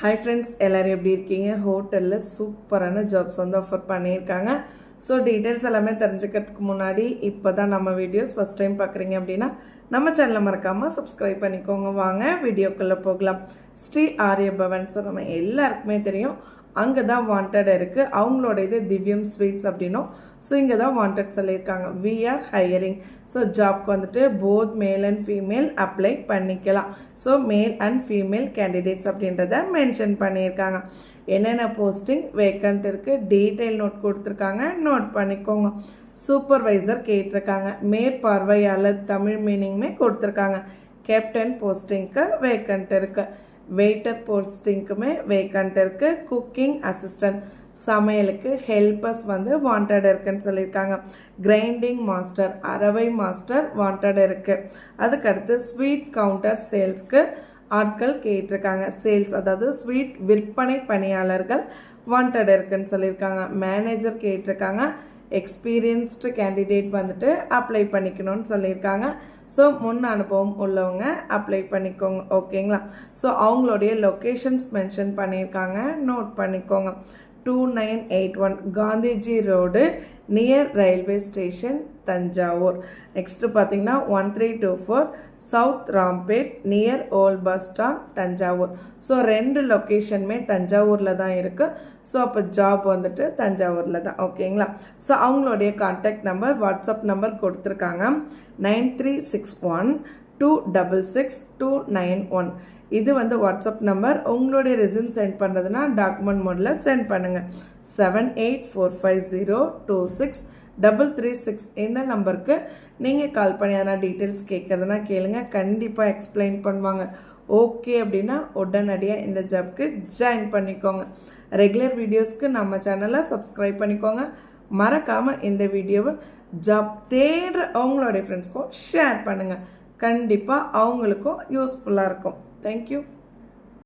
Hi friends, எல்லாரும் எப்படி இருக்கீங்க? ஹோட்டல்ல சூப்பரான ஜாப்ஸ் வந்து ஆஃபர் பண்ணியிருக்காங்க. ஸோ டீட்டெயில்ஸ் எல்லாமே தெரிஞ்சுக்கிறதுக்கு முன்னாடி இப்போ தான் நம்ம வீடியோஸ் ஃபஸ்ட் டைம் பார்க்குறீங்க அப்படின்னா நம்ம சேனலை மறக்காமல் சப்ஸ்கிரைப் பண்ணிக்கோங்க. வாங்க வீடியோக்குள்ளே போகலாம். ஸ்ரீ ஆரியபவன் ஸோ நம்ம எல்லாருக்குமே தெரியும், அங்கே தான் வாண்டட் இருக்குது. அவங்களோட இது திவ்யம் ஸ்வீட்ஸ் அப்படின்னும். ஸோ இங்கே தான் வாண்டட் சொல்லியிருக்காங்க. We are hiring. ஸோ ஜாப்க்கு வந்துட்டு both male and female apply பண்ணிக்கலாம். So male and female candidates அப்படின்றத மென்ஷன் பண்ணியிருக்காங்க. என்னென்ன போஸ்டிங் வேக்கண்ட் இருக்குது, டீட்டெயில் நோட் கொடுத்துருக்காங்க, நோட் பண்ணிக்கோங்க. சூப்பர்வைசர் கேட்டிருக்காங்க. மேற்பார்வையாளர் தமிழ் மீனிங்குமே கொடுத்துருக்காங்க. கேப்டன் போஸ்டிங்க்கு வேக்கண்ட் இருக்குது. வெயிட்டர் போஸ்டிங்க்குமே வேக்கண்ட் இருக்குது. குக்கிங் அசிஸ்டன்ட் சமையலுக்கு ஹெல்பர்ஸ் வந்து வாண்டட் இருக்குன்னு சொல்லியிருக்காங்க. கிரைண்டிங் மாஸ்டர் அரவை மாஸ்டர் வாண்டட் இருக்குது. அதுக்கடுத்து ஸ்வீட் கவுண்டர் சேல்ஸ்க்கு ஆட்கள் கேட்டிருக்காங்க. சேல்ஸ் அதாவது ஸ்வீட் விற்பனை பணியாளர்கள் வாண்டட் இருக்குன்னு சொல்லியிருக்காங்க. மேனேஜர் கேட்டிருக்காங்க. எக்ஸ்பீரியன்ஸ்டு கேண்டிடேட் வந்துட்டு அப்ளை பண்ணிக்கணும்னு சொல்லியிருக்காங்க. ஸோ முன் அனுபவம் உள்ளவங்க அப்ளை பண்ணிக்கோங்க. ஓகேங்களா? ஸோ அவங்களுடைய லொக்கேஷன்ஸ் மென்ஷன் பண்ணியிருக்காங்க, நோட் பண்ணிக்கோங்க. 2981 Gandhiji road near railway station Thanjavur. Next பார்த்தீங்கன்னா 1324 south Rampet near old bus stand Thanjavur. So 2 லொக்கேஷனுமே தஞ்சாவூரில் தான் இருக்குது. ஸோ அப்போ ஜாப் வந்துட்டு தஞ்சாவூரில் தான். ஓகேங்களா? ஸோ அவங்களுடைய கான்டாக்ட் நம்பர் வாட்ஸ்அப் நம்பர் கொடுத்துருக்காங்க. 9361266291. இது வந்து வாட்ஸ்அப் நம்பர். உங்களுடைய ரெஸ்யூம் சென்ட் பண்ணுறதுனா டாக்குமெண்ட் மோடில் சென்ட் பண்ணுங்கள். 7845026336 இந்த நம்பருக்கு நீங்கள் கால் பண்ணி அதனால் டீட்டெயில்ஸ் கேட்குறதுனா கேளுங்க. கண்டிப்பாக எக்ஸ்பிளைன் பண்ணுவாங்க. ஓகே அப்படின்னா உடனடியாக இந்த ஜாப்க்கு ஜாயின் பண்ணிக்கோங்க. ரெகுலர் வீடியோஸ்க்கு நம்ம சேனலை சப்ஸ்கிரைப் பண்ணிக்கோங்க. மறக்காமல் இந்த வீடியோவை ஜாப் தேடுற அவங்களுடைய ஃப்ரெண்ட்ஸ்க்கும் ஷேர் பண்ணுங்கள். கண்டிப்பாக அவங்களுக்கும் யூஸ்ஃபுல்லாக இருக்கும். Thank you.